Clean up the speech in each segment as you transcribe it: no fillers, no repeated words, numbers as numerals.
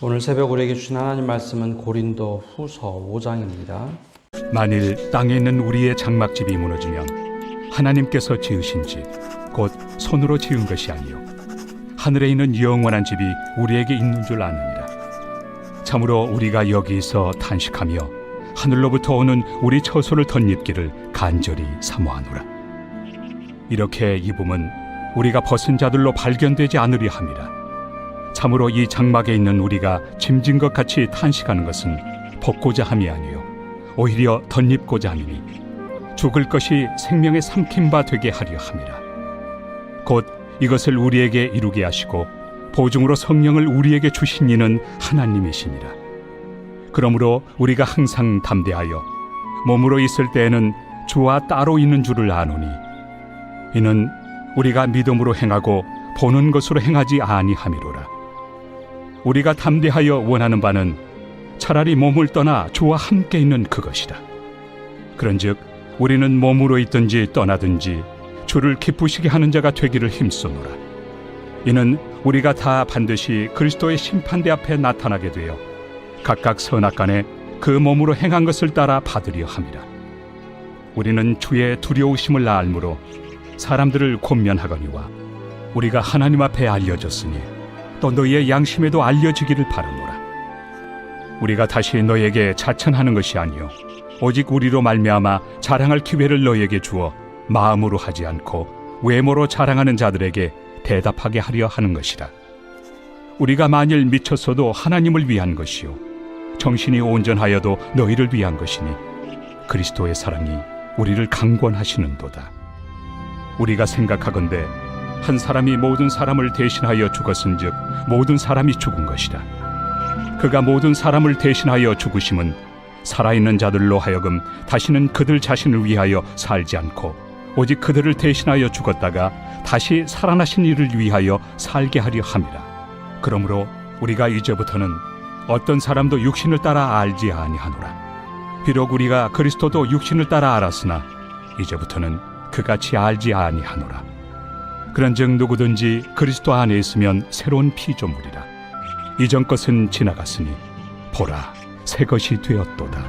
오늘 새벽 우리에게 주신 하나님 말씀은 고린도 후서 5장입니다. 만일 땅에 있는 우리의 장막집이 무너지면 하나님께서 지으신 집, 곧 손으로 지은 것이 아니요 하늘에 있는 영원한 집이 우리에게 있는 줄 아느니라. 참으로 우리가 여기서 탄식하며 하늘로부터 오는 우리 처소를 덧입기를 간절히 사모하노라. 이렇게 입음은 우리가 벗은 자들로 발견되지 않으리 함이라. 참으로 이 장막에 있는 우리가 짐진 것 같이 탄식하는 것은 벗고자 함이 아니요 오히려 덧입고자 함이니 죽을 것이 생명의 삼킨 바 되게 하려 함이라. 곧 이것을 우리에게 이루게 하시고 보증으로 성령을 우리에게 주신 이는 하나님이시니라. 그러므로 우리가 항상 담대하여 몸으로 있을 때에는 주와 따로 있는 줄을 아노니 이는 우리가 믿음으로 행하고 보는 것으로 행하지 아니함이로라. 우리가 담대하여 원하는 바는 차라리 몸을 떠나 주와 함께 있는 그것이라. 그런즉 우리는 몸으로 있든지 떠나든지 주를 기쁘시게 하는 자가 되기를 힘쓰노라. 이는 우리가 다 반드시 그리스도의 심판대 앞에 나타나게 되어 각각 선악간에 그 몸으로 행한 것을 따라 받으려 함이라. 우리는 주의 두려우심을 알므로 사람들을 권면하거니와 우리가 하나님 앞에 알려졌으니 또 너희의 양심에도 알려지기를 바라노라. 우리가 다시 너희에게 자천하는 것이 아니요 오직 우리로 말미암아 자랑할 기회를 너희에게 주어 마음으로 하지 않고 외모로 자랑하는 자들에게 대답하게 하려 하는 것이라. 우리가 만일 미쳤어도 하나님을 위한 것이요 정신이 온전하여도 너희를 위한 것이니 그리스도의 사랑이 우리를 강권하시는도다. 우리가 생각하건대 한 사람이 모든 사람을 대신하여 죽었은즉 모든 사람이 죽은 것이라. 그가 모든 사람을 대신하여 죽으심은 살아있는 자들로 하여금 다시는 그들 자신을 위하여 살지 않고 오직 그들을 대신하여 죽었다가 다시 살아나신 이를 위하여 살게 하려 함이라. 그러므로 우리가 이제부터는 어떤 사람도 육신을 따라 알지 아니하노라. 비록 우리가 그리스도도 육신을 따라 알았으나 이제부터는 그같이 알지 아니하노라. 그런즉 누구든지 그리스도 안에 있으면 새로운 피조물이라. 이전 것은 지나갔으니 보라 새 것이 되었도다.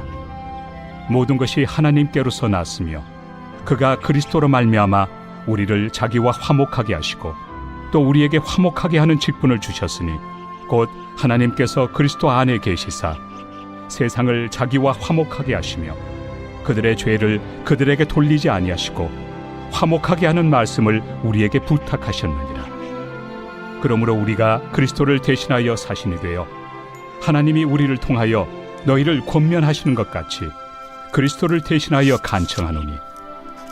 모든 것이 하나님께로서 났으며 그가 그리스도로 말미암아 우리를 자기와 화목하게 하시고 또 우리에게 화목하게 하는 직분을 주셨으니 곧 하나님께서 그리스도 안에 계시사 세상을 자기와 화목하게 하시며 그들의 죄를 그들에게 돌리지 아니하시고 화목하게 하는 말씀을 우리에게 부탁하셨느니라. 그러므로 우리가 그리스도를 대신하여 사신이 되어 하나님이 우리를 통하여 너희를 권면하시는 것 같이 그리스도를 대신하여 간청하노니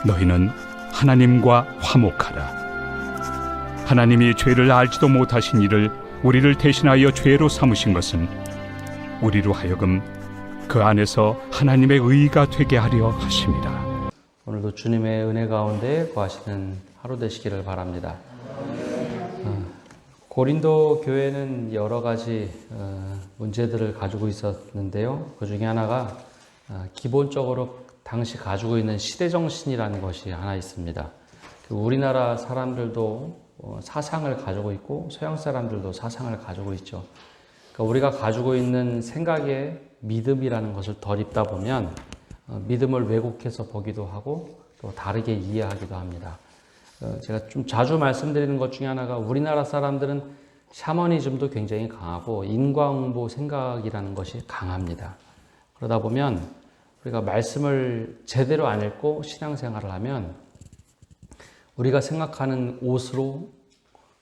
너희는 하나님과 화목하라. 하나님이 죄를 알지도 못하신 이를 우리를 대신하여 죄로 삼으신 것은 우리로 하여금 그 안에서 하나님의 의가 되게 하려 하심이라. 오늘도 주님의 은혜 가운데 거하시는 하루 되시기를 바랍니다. 고린도 교회는 여러 가지 문제들을 가지고 있었는데요. 그 중에 하나가 기본적으로 당시 가지고 있는 시대정신이라는 것이 하나 있습니다. 우리나라 사람들도 사상을 가지고 있고 서양 사람들도 사상을 가지고 있죠. 그러니까 우리가 가지고 있는 생각에 믿음이라는 것을 덧입다 보면 믿음을 왜곡해서 보기도 하고 또 다르게 이해하기도 합니다. 제가 좀 자주 말씀드리는 것 중에 하나가 우리나라 사람들은 샤머니즘도 굉장히 강하고 인과응보 생각이라는 것이 강합니다. 그러다 보면 우리가 말씀을 제대로 안 읽고 신앙생활을 하면 우리가 생각하는 옷으로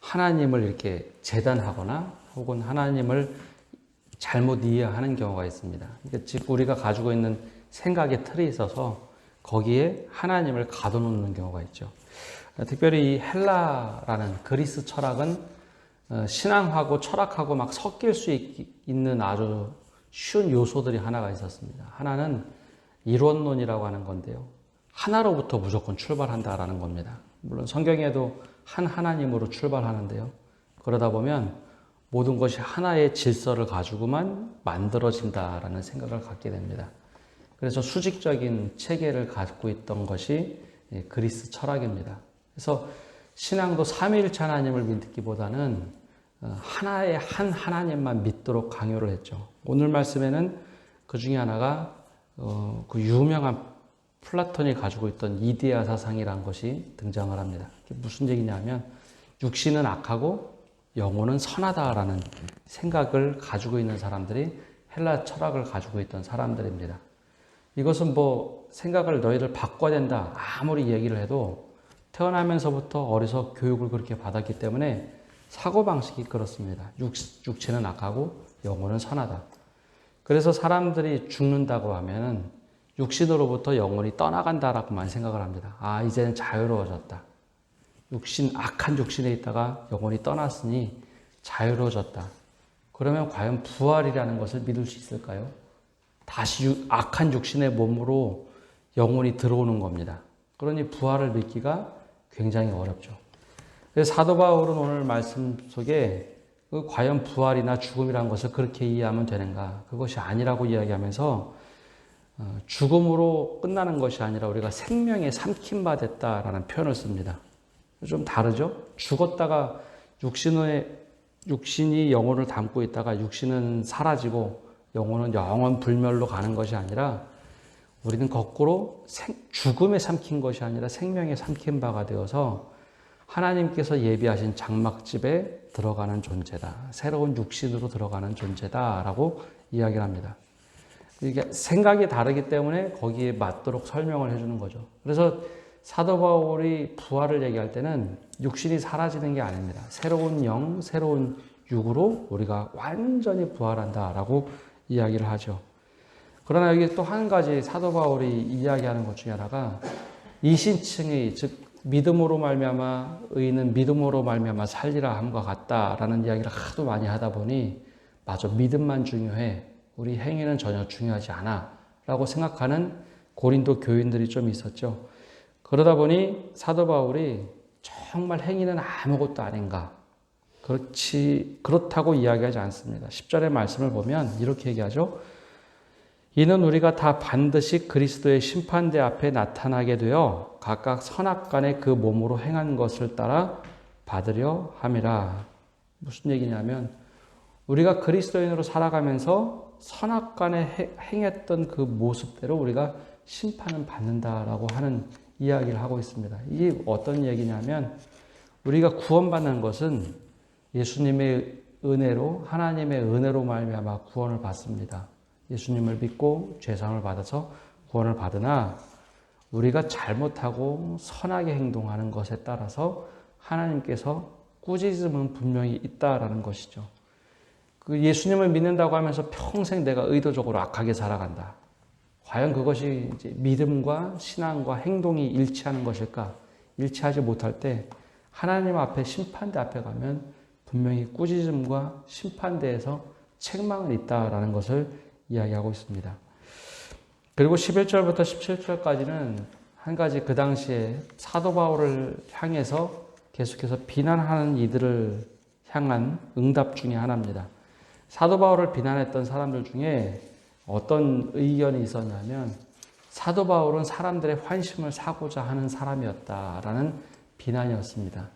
하나님을 이렇게 재단하거나 혹은 하나님을 잘못 이해하는 경우가 있습니다. 그러니까 즉 우리가 가지고 있는 생각의 틀이 있어서 거기에 하나님을 가둬놓는 경우가 있죠. 특별히 이 헬라라는 그리스 철학은 신앙하고 철학하고 막 섞일 수 있는 아주 쉬운 요소들이 하나가 있었습니다. 하나는 이론론이라고 하는 건데요. 하나로부터 무조건 출발한다라는 겁니다. 물론 성경에도 한 하나님으로 출발하는데요. 그러다 보면 모든 것이 하나의 질서를 가지고만 만들어진다라는 생각을 갖게 됩니다. 그래서 수직적인 체계를 갖고 있던 것이 그리스 철학입니다. 그래서 신앙도 삼위일체 하나님을 믿기보다는 하나의 한 하나님만 믿도록 강요를 했죠. 오늘 말씀에는 그 중에 하나가 그 유명한 플라톤이 가지고 있던 이데아 사상이라는 것이 등장을 합니다. 무슨 얘기냐면 육신은 악하고 영혼은 선하다라는 생각을 가지고 있는 사람들이 헬라 철학을 가지고 있던 사람들입니다. 이것은 뭐 생각을 너희들 바꿔야 된다 아무리 얘기를 해도 태어나면서부터 어려서 교육을 그렇게 받았기 때문에 사고방식이 그렇습니다. 육체는 악하고 영혼은 선하다. 그래서 사람들이 죽는다고 하면은 육신으로부터 영혼이 떠나간다라고만 생각을 합니다. 아, 이제는 자유로워졌다. 악한 육신에 있다가 영혼이 떠났으니 자유로워졌다. 그러면 과연 부활이라는 것을 믿을 수 있을까요? 다시 악한 육신의 몸으로 영혼이 들어오는 겁니다. 그러니 부활을 믿기가 굉장히 어렵죠. 그래서 사도 바울은 오늘 말씀 속에 과연 부활이나 죽음이라는 것을 그렇게 이해하면 되는가? 그것이 아니라고 이야기하면서 죽음으로 끝나는 것이 아니라 우리가 생명에 삼킴바 됐다라는 표현을 씁니다. 좀 다르죠? 죽었다가 육신이 영혼을 담고 있다가 육신은 사라지고 영혼은 영원 불멸로 가는 것이 아니라 우리는 거꾸로 죽음에 삼킨 것이 아니라 생명에 삼킨 바가 되어서 하나님께서 예비하신 장막집에 들어가는 존재다. 새로운 육신으로 들어가는 존재다라고 이야기를 합니다. 이게 생각이 다르기 때문에 거기에 맞도록 설명을 해주는 거죠. 그래서 사도 바울이 부활을 얘기할 때는 육신이 사라지는 게 아닙니다. 새로운 영, 새로운 육으로 우리가 완전히 부활한다라고 이야기를 하죠. 그러나 여기 또 한 가지 사도 바울이 이야기하는 것 중에 하나가 이신칭의 즉 믿음으로 말미암아 의인은 믿음으로 말미암아 살리라 함과 같다라는 이야기를 하도 많이 하다 보니 맞아 믿음만 중요해 우리 행위는 전혀 중요하지 않아 라고 생각하는 고린도 교인들이 좀 있었죠. 그러다 보니 사도 바울이 정말 행위는 아무것도 아닌가 그렇다고 이야기하지 않습니다. 10절의 말씀을 보면 이렇게 얘기하죠. 이는 우리가 다 반드시 그리스도의 심판대 앞에 나타나게 되어 각각 선악간에 그 몸으로 행한 것을 따라 받으려 함이라. 무슨 얘기냐면 우리가 그리스도인으로 살아가면서 선악간에 행했던 그 모습대로 우리가 심판을 받는다라고 하는 이야기를 하고 있습니다. 이게 어떤 얘기냐면 우리가 구원받는 것은 예수님의 은혜로 하나님의 은혜로 말미암아 구원을 받습니다. 예수님을 믿고 죄사함을 받아서 구원을 받으나 우리가 잘못하고 선하게 행동하는 것에 따라서 하나님께서 꾸짖음은 분명히 있다라는 것이죠. 그 예수님을 믿는다고 하면서 평생 내가 의도적으로 악하게 살아간다. 과연 그것이 이제 믿음과 신앙과 행동이 일치하는 것일까? 일치하지 못할 때 하나님 앞에 심판대 앞에 가면 분명히 꾸짖음과 심판대에서 책망은 있다라는 것을 이야기하고 있습니다. 그리고 11절부터 17절까지는 한 가지 그 당시에 사도 바울을 향해서 계속해서 비난하는 이들을 향한 응답 중에 하나입니다. 사도 바울을 비난했던 사람들 중에 어떤 의견이 있었냐면 사도 바울은 사람들의 환심을 사고자 하는 사람이었다라는 비난이었습니다.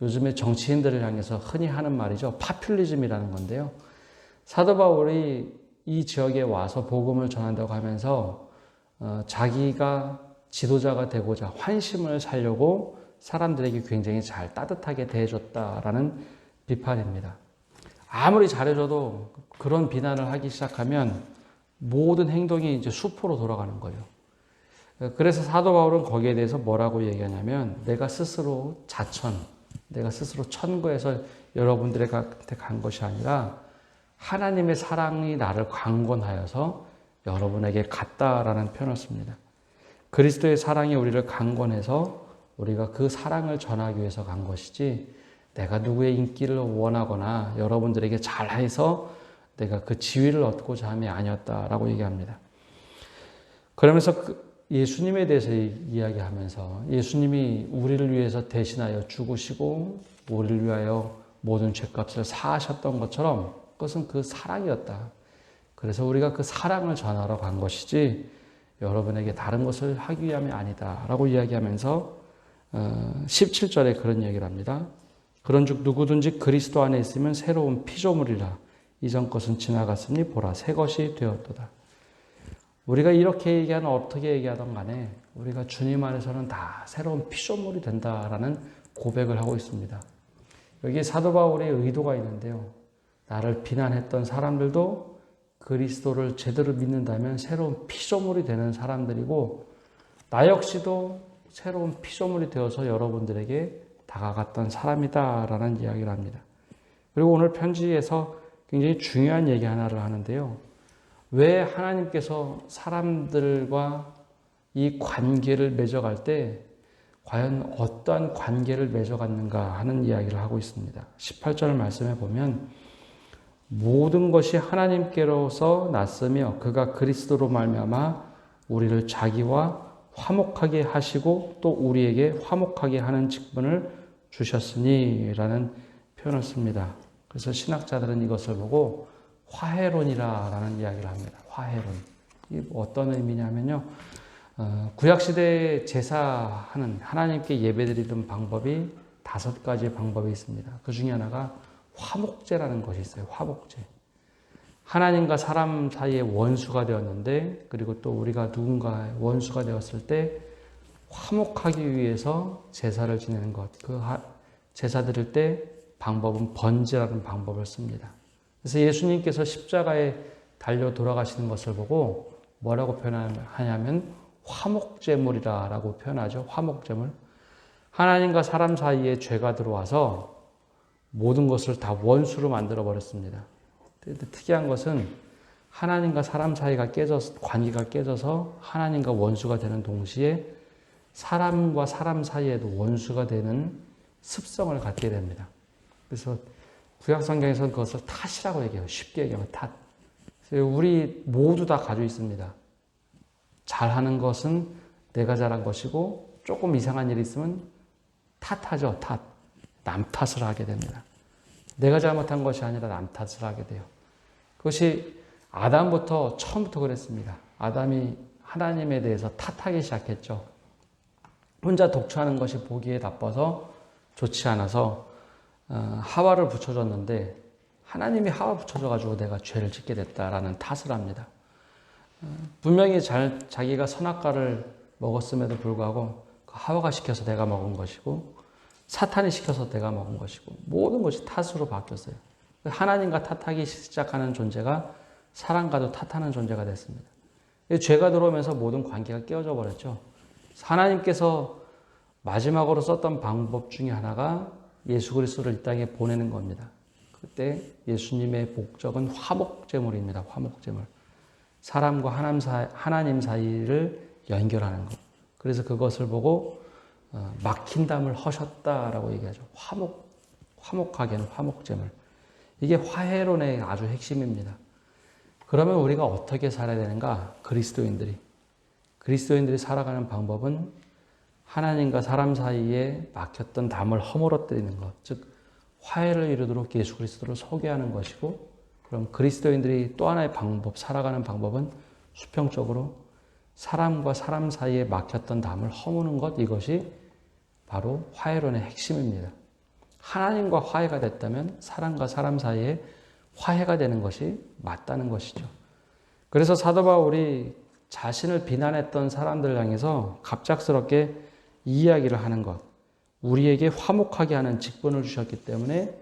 요즘에 정치인들을 향해서 흔히 하는 말이죠. 파퓰리즘이라는 건데요. 사도 바울이 이 지역에 와서 복음을 전한다고 하면서 자기가 지도자가 되고자 환심을 살려고 사람들에게 굉장히 잘 따뜻하게 대해줬다라는 비판입니다. 아무리 잘해줘도 그런 비난을 하기 시작하면 모든 행동이 이제 수포로 돌아가는 거죠. 그래서 사도 바울은 거기에 대해서 뭐라고 얘기하냐면 내가 스스로 내가 스스로 천거해서 여러분들한테 간 것이 아니라 하나님의 사랑이 나를 강권하여서 여러분에게 갔다라는 표현을 씁니다. 그리스도의 사랑이 우리를 강권해서 우리가 그 사랑을 전하기 위해서 간 것이지 내가 누구의 인기를 원하거나 여러분들에게 잘해서 내가 그 지위를 얻고자 함이 아니었다라고 얘기합니다. 그러면서 예수님에 대해서 이야기하면서 예수님이 우리를 위해서 대신하여 죽으시고 우리를 위하여 모든 죄값을 사하셨던 것처럼 그것은 그 사랑이었다. 그래서 우리가 그 사랑을 전하러 간 것이지 여러분에게 다른 것을 하기 위함이 아니다 라고 이야기하면서 17절에 그런 얘기를 합니다. 그런즉 누구든지 그리스도 안에 있으면 새로운 피조물이라. 이전 것은 지나갔으니 보라 새 것이 되었도다. 우리가 이렇게 얘기하든 어떻게 얘기하든 간에 우리가 주님 안에서는 다 새로운 피조물이 된다라는 고백을 하고 있습니다. 여기 사도 바울의 의도가 있는데요. 나를 비난했던 사람들도 그리스도를 제대로 믿는다면 새로운 피조물이 되는 사람들이고, 나 역시도 새로운 피조물이 되어서 여러분들에게 다가갔던 사람이다라는 이야기를 합니다. 그리고 오늘 편지에서 굉장히 중요한 얘기 하나를 하는데요. 왜 하나님께서 사람들과 이 관계를 맺어갈 때 과연 어떠한 관계를 맺어갔는가 하는 이야기를 하고 있습니다. 18절 말씀에 보면 모든 것이 하나님께로서 났으며 그가 그리스도로 말미암아 우리를 자기와 화목하게 하시고 또 우리에게 화목하게 하는 직분을 주셨으니 라는 표현을 씁니다. 그래서 신학자들은 이것을 보고 화해론이라는 이야기를 합니다. 화해론. 이게 어떤 의미냐면요. 구약시대에 제사하는 하나님께 예배드리는 방법이 5가지의 방법이 있습니다. 그 중에 하나가 화목제라는 것이 있어요. 화목제. 하나님과 사람 사이에 원수가 되었는데, 그리고 또 우리가 누군가의 원수가 되었을 때 화목하기 위해서 제사를 지내는 것. 그 제사 드릴 때 방법은 번제라는 방법을 씁니다. 그래서 예수님께서 십자가에 달려 돌아가시는 것을 보고 뭐라고 표현하냐면 화목제물이라고 표현하죠. 화목제물. 하나님과 사람 사이에 죄가 들어와서 모든 것을 다 원수로 만들어 버렸습니다. 특이한 것은 하나님과 사람 사이가 관계가 깨져서 하나님과 원수가 되는 동시에 사람과 사람 사이에도 원수가 되는 습성을 갖게 됩니다. 그래서 구약 성경에서는 그것을 탓이라고 얘기해요. 쉽게 얘기하면 탓. 우리 모두 다 가지고 있습니다. 잘하는 것은 내가 잘한 것이고 조금 이상한 일이 있으면 탓하죠. 탓. 남 탓을 하게 됩니다. 내가 잘못한 것이 아니라 남 탓을 하게 돼요. 그것이 아담부터 처음부터 그랬습니다. 아담이 하나님에 대해서 탓하기 시작했죠. 혼자 독초하는 것이 보기에 나빠서 좋지 않아서 하와를 붙여줬는데 하나님이 하와 붙여줘가지고 내가 죄를 짓게 됐다라는 탓을 합니다. 분명히 자기가 선악과를 먹었음에도 불구하고 하와가 시켜서 내가 먹은 것이고 사탄이 시켜서 내가 먹은 것이고 모든 것이 탓으로 바뀌었어요. 하나님과 탓하기 시작하는 존재가 사람과도 탓하는 존재가 됐습니다. 죄가 들어오면서 모든 관계가 깨어져 버렸죠. 하나님께서 마지막으로 썼던 방법 중에 하나가 예수 그리스도를 이 땅에 보내는 겁니다. 그때 예수님의 목적은 화목제물입니다. 화목제물. 사람과 하나님 사이를 연결하는 것. 그래서 그것을 보고 막힌 담을 허셨다라고 얘기하죠. 화목하게는 화목제물. 이게 화해론의 아주 핵심입니다. 그러면 우리가 어떻게 살아야 되는가? 그리스도인들이 살아가는 방법은 하나님과 사람 사이에 막혔던 담을 허물어뜨리는 것, 즉 화해를 이루도록 예수 그리스도를 소개하는 것이고, 그럼 그리스도인들이 또 하나의 방법, 살아가는 방법은 수평적으로 사람과 사람 사이에 막혔던 담을 허무는 것, 이것이 바로 화해론의 핵심입니다. 하나님과 화해가 됐다면 사람과 사람 사이에 화해가 되는 것이 맞다는 것이죠. 그래서 사도 바울이 자신을 비난했던 사람들을 향해서 갑작스럽게 이 이야기를 하는 것, 우리에게 화목하게 하는 직분을 주셨기 때문에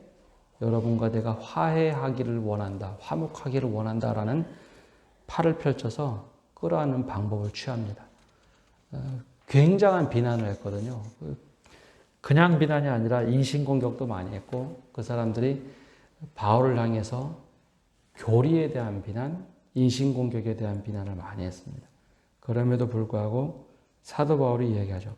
여러분과 내가 화해하기를 원한다, 화목하기를 원한다라는 팔을 펼쳐서 끌어안는 방법을 취합니다. 굉장한 비난을 했거든요. 그냥 비난이 아니라 인신공격도 많이 했고, 그 사람들이 바울을 향해서 교리에 대한 비난, 인신공격에 대한 비난을 많이 했습니다. 그럼에도 불구하고 사도 바울이 이야기하죠.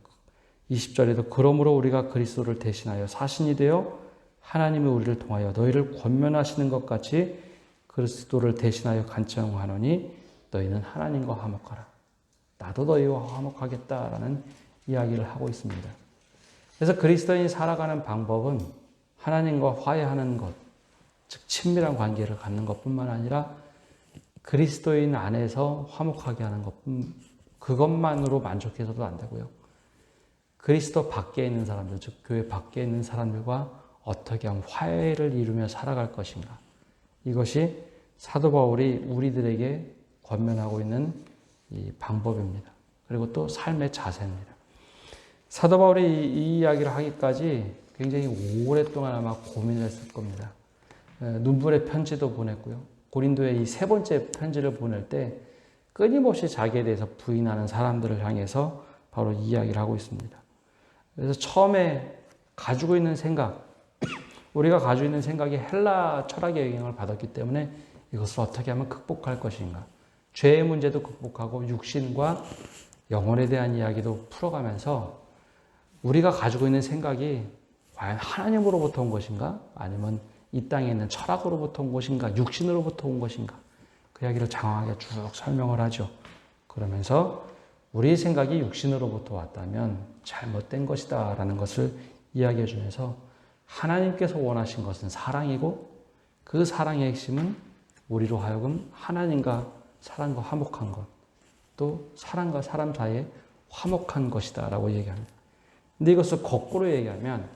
20절에도 그러므로 우리가 그리스도를 대신하여 사신이 되어 하나님이 우리를 통하여 너희를 권면하시는 것 같이 그리스도를 대신하여 간청하노니 너희는 하나님과 화목하라. 나도 너희와 화목하겠다라는 이야기를 하고 있습니다. 그래서 그리스도인이 살아가는 방법은 하나님과 화해하는 것, 즉 친밀한 관계를 갖는 것뿐만 아니라 그리스도인 안에서 화목하게 하는 그것만으로 만족해서도 안 되고요. 그리스도 밖에 있는 사람들, 즉 교회 밖에 있는 사람들과 어떻게 하면 화해를 이루며 살아갈 것인가. 이것이 사도 바울이 우리들에게 권면하고 있는 이 방법입니다. 그리고 또 삶의 자세입니다. 사도 바울이 이 이야기를 하기까지 굉장히 오랫동안 아마 고민을 했을 겁니다. 눈물의 편지도 보냈고요. 고린도에 이 세 번째 편지를 보낼 때 끊임없이 자기에 대해서 부인하는 사람들을 향해서 바로 이야기를 하고 있습니다. 그래서 처음에 가지고 있는 생각, 우리가 가지고 있는 생각이 헬라 철학의 영향을 받았기 때문에 이것을 어떻게 하면 극복할 것인가. 죄의 문제도 극복하고 육신과 영혼에 대한 이야기도 풀어가면서 우리가 가지고 있는 생각이 과연 하나님으로부터 온 것인가? 아니면 이 땅에 있는 철학으로부터 온 것인가? 육신으로부터 온 것인가? 그 이야기를 장황하게 쭉 설명을 하죠. 그러면서 우리의 생각이 육신으로부터 왔다면 잘못된 것이다 라는 것을 이야기해 주면서 하나님께서 원하신 것은 사랑이고 그 사랑의 핵심은 우리로 하여금 하나님과 사람과 화목한 것, 또 사람과 사람 사이에 화목한 것이다 라고 얘기합니다. 근데 이것을 거꾸로 얘기하면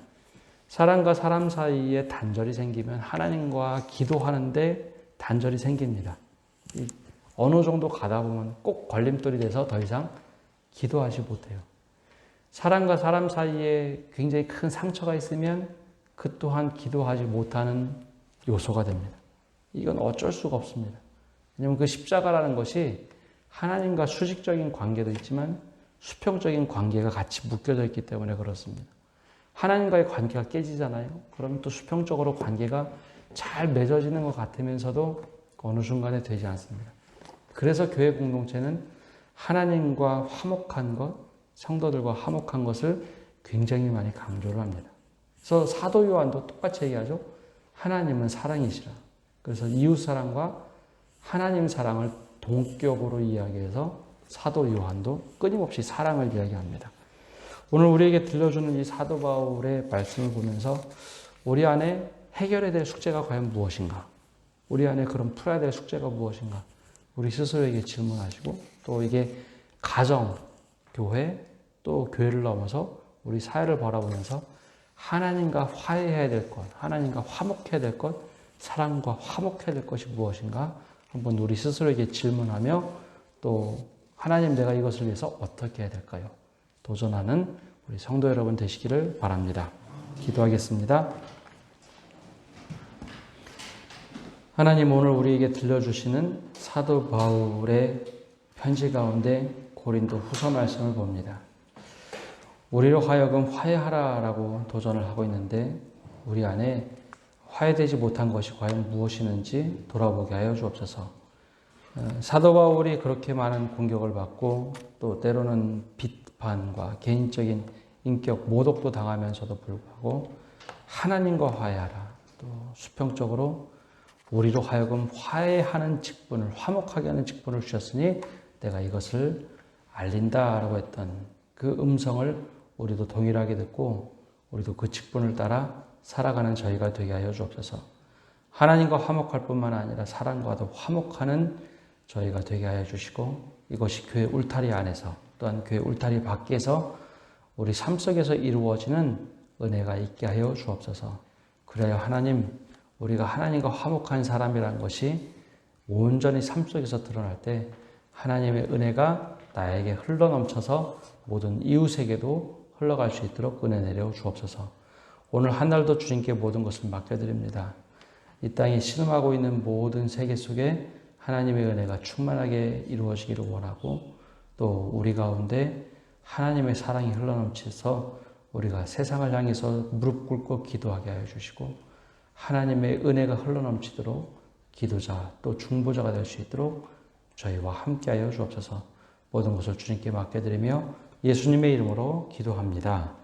사람과 사람 사이에 단절이 생기면 하나님과 기도하는데 단절이 생깁니다. 어느 정도 가다 보면 꼭 걸림돌이 돼서 더 이상 기도하지 못해요. 사람과 사람 사이에 굉장히 큰 상처가 있으면 그 또한 기도하지 못하는 요소가 됩니다. 이건 어쩔 수가 없습니다. 왜냐하면 그 십자가라는 것이 하나님과 수직적인 관계도 있지만 수평적인 관계가 같이 묶여져 있기 때문에 그렇습니다. 하나님과의 관계가 깨지잖아요. 그러면 또 수평적으로 관계가 잘 맺어지는 것 같으면서도 어느 순간에 되지 않습니다. 그래서 교회 공동체는 하나님과 화목한 것, 성도들과 화목한 것을 굉장히 많이 강조를 합니다. 그래서 사도 요한도 똑같이 얘기하죠. 하나님은 사랑이시라. 그래서 이웃 사랑과 하나님 사랑을 동격으로 이야기해서 사도 요한도 끊임없이 사랑을 이야기합니다. 오늘 우리에게 들려주는 이 사도 바울의 말씀을 보면서 우리 안에 해결해야 될 숙제가 과연 무엇인가? 우리 안에 그럼 풀어야 될 숙제가 무엇인가? 우리 스스로에게 질문하시고 또 이게 가정, 교회, 또 교회를 넘어서 우리 사회를 바라보면서 하나님과 화해해야 될 것, 하나님과 화목해야 될 것, 사랑과 화목해야 될 것이 무엇인가? 한번 우리 스스로에게 질문하며 또 하나님 내가 이것을 위해서 어떻게 해야 될까요? 도전하는 우리 성도 여러분 되시기를 바랍니다. 기도하겠습니다. 하나님 오늘 우리에게 들려주시는 사도 바울의 편지 가운데 고린도 후서 말씀을 봅니다. 우리로 하여금 화해하라라고 도전을 하고 있는데 우리 안에 화해되지 못한 것이 과연 무엇이는지 돌아보게 하여 주옵소서. 사도 바울이 그렇게 많은 공격을 받고 또 때로는 비판과 개인적인 인격 모독도 당하면서도 불구하고 하나님과 화해하라. 또 수평적으로 우리로 하여금 화해하는 직분을 화목하게 하는 직분을 주셨으니 내가 이것을 알린다라고 했던 그 음성을 우리도 동일하게 듣고 우리도 그 직분을 따라 살아가는 저희가 되게 하여 주옵소서. 하나님과 화목할 뿐만 아니라 사람과도 화목하는 저희가 되게 하여 주시고 이것이 교회 울타리 안에서 또한 교회 울타리 밖에서 우리 삶 속에서 이루어지는 은혜가 있게 하여 주옵소서. 그래야 하나님 우리가 하나님과 화목한 사람이라는 것이 온전히 삶 속에서 드러날 때 하나님의 은혜가 나에게 흘러넘쳐서 모든 이웃에게도 흘러갈 수 있도록 은혜 내려 주옵소서. 오늘 한 날도 주님께 모든 것을 맡겨드립니다. 이 땅에 신음하고 있는 모든 세계 속에 하나님의 은혜가 충만하게 이루어지기를 원하고 또 우리 가운데 하나님의 사랑이 흘러넘쳐서 우리가 세상을 향해서 무릎 꿇고 기도하게 하여 주시고 하나님의 은혜가 흘러넘치도록 기도자 또 중보자가 될 수 있도록 저희와 함께하여 주옵소서. 모든 것을 주님께 맡겨드리며 예수님의 이름으로 기도합니다.